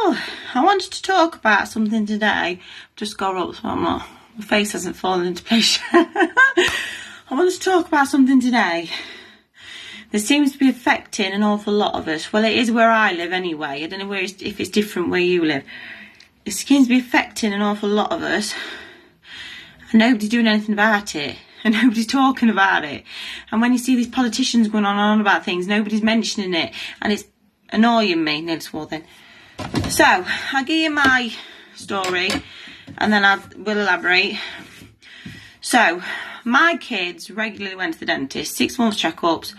So, I wanted to talk about something today. Just got up so my face hasn't fallen into place. I wanted to talk about something today that seems to be affecting an awful lot of us. Well, it is where I live anyway. I don't know if it's different where you live. It seems to be affecting an awful lot of us. And nobody's doing anything about it. And nobody's talking about it. And when you see these politicians going on and on about things, nobody's mentioning it. And it's annoying me. Nearly swore then. So, I'll give you my story. And then I will elaborate. So, my kids regularly went to the dentist. 6 months checkups.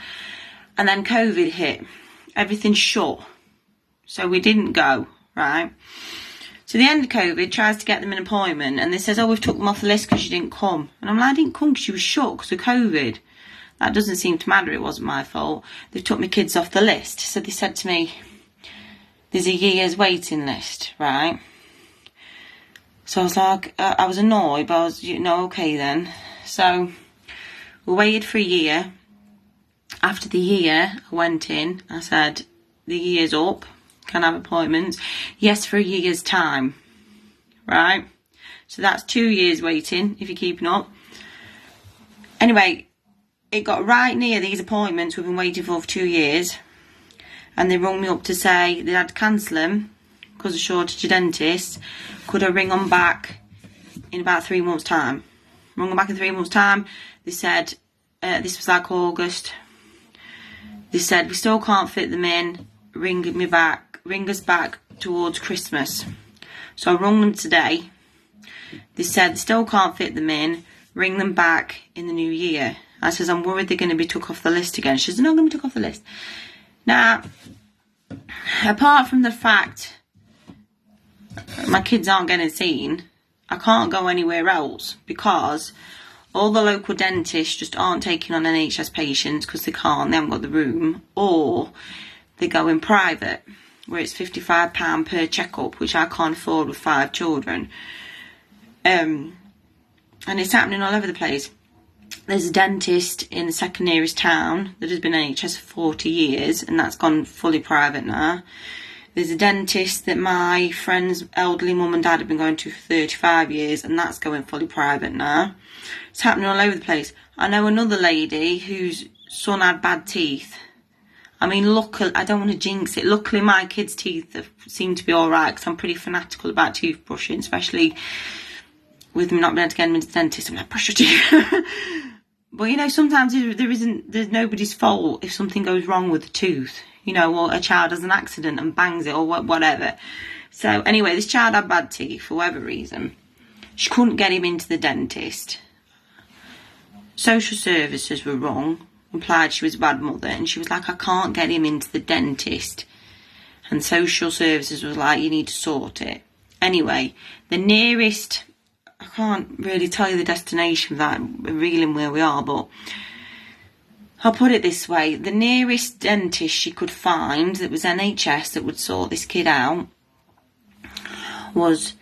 And then COVID hit. Everything shut. So we didn't go, right? So the end of COVID tries to get them an appointment, and they says, oh, we've took them off the list because you didn't come. And I'm like, I didn't come because you were shut because of COVID. That doesn't seem to matter. It wasn't my fault. They took my kids off the list. So they said to me, there's a year's waiting list, right? So I was like, I was annoyed, but I was, okay then. So we waited for a year. After the year, I went in. I said, the year's up. Can I have appointments? Yes, for a year's time. Right? So that's 2 years waiting, if you're keeping up. Anyway, it got right near these appointments we've been waiting for 2 years. And they rung me up to say they had to cancel them because of shortage of dentists. Could I ring them back in about 3 months' time? Rung them back in 3 months' time. They said, this was like August. They said, we still can't fit them in. Ring us back towards Christmas. So I rung them today. They said they still can't fit them in. Ring them back in the new year. I says, I'm worried they're going to be took off the list again. She says, they're not going to be took off the list. Now, apart from the fact my kids aren't getting seen, I can't go anywhere else because all the local dentists just aren't taking on NHS patients because they can't, they haven't got the room, or they go in private where it's £55 per checkup, which I can't afford with 5 children. And it's happening all over the place. There's a dentist in the second nearest town that has been NHS for 40 years, and that's gone fully private now. There's a dentist that my friend's elderly mum and dad have been going to for 35 years, and that's going fully private now. It's happening all over the place. I know another lady whose son had bad teeth. I mean, luckily, I don't want to jinx it. Luckily, my kids' teeth seem to be all right because I'm pretty fanatical about toothbrushing, especially with me not being able to get them into the dentist. I'm like, brush your teeth. But, sometimes there's nobody's fault if something goes wrong with the tooth, or a child has an accident and bangs it or whatever. So, anyway, this child had bad teeth for whatever reason. She couldn't get him into the dentist. Social services were wrong. Implied she was a bad mother, and she was like, I can't get him into the dentist. And social services was like, you need to sort it. Anyway, the nearest, I can't really tell you the destination without revealing where we are, but I'll put it this way. The nearest dentist she could find that was NHS that would sort this kid out was,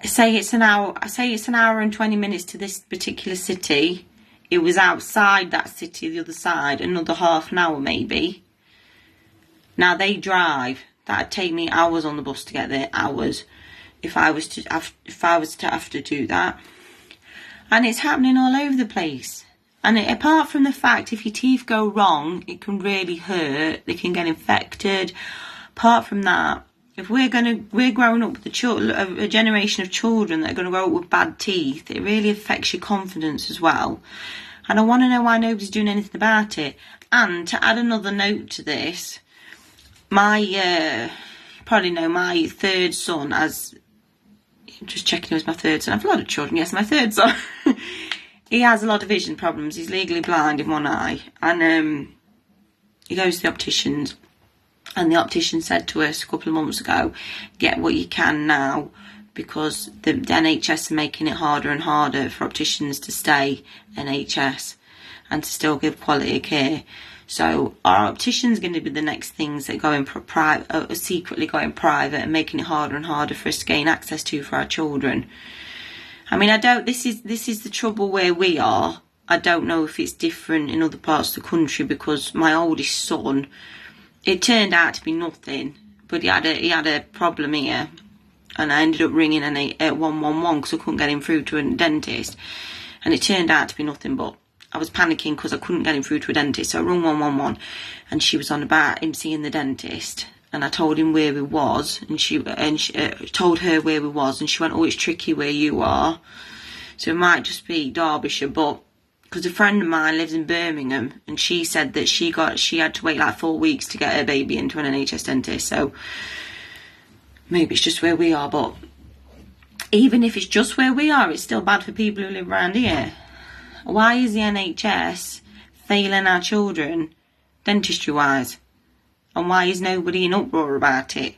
I say it's an hour and 20 minutes to this particular city. It was outside that city, the other side, another half an hour maybe. Now they drive. That'd take me hours on the bus to get there, hours, if I was to have to do that. And it's happening all over the place. And apart from the fact, if your teeth go wrong, it can really hurt. They can get infected. Apart from that, if we're growing up with a generation of children that are going to grow up with bad teeth, it really affects your confidence as well. And I want to know why nobody's doing anything about it. And to add another note to this, you probably know my third son, just checking who's my third son. I've a lot of children, yes, my third son. He has a lot of vision problems. He's legally blind in one eye. And he goes to the opticians. And the optician said to us a couple of months ago, get what you can now, because the NHS are making it harder and harder for opticians to stay NHS and to still give quality of care. So our optician's going to be the next things that go in private, secretly going private, and making it harder and harder for us to gain access to for our children. I mean, this is the trouble where we are. I don't know if it's different in other parts of the country, because my oldest son, it turned out to be nothing, but he had a problem here, and I ended up ringing 111 because I couldn't get him through to a dentist, and it turned out to be nothing but I was panicking because I couldn't get him through to a dentist. So I rung 111, and she was on about him seeing the dentist, and I told him where we was, and she told her where we was, and she went, "Oh, it's tricky where you are, so it might just be Derbyshire." But because a friend of mine lives in Birmingham, and she said that she had to wait like 4 weeks to get her baby into an NHS dentist. So maybe it's just where we are. But even if it's just where we are, it's still bad for people who live around here. Why is the NHS failing our children dentistry wise? And why is nobody in uproar about it?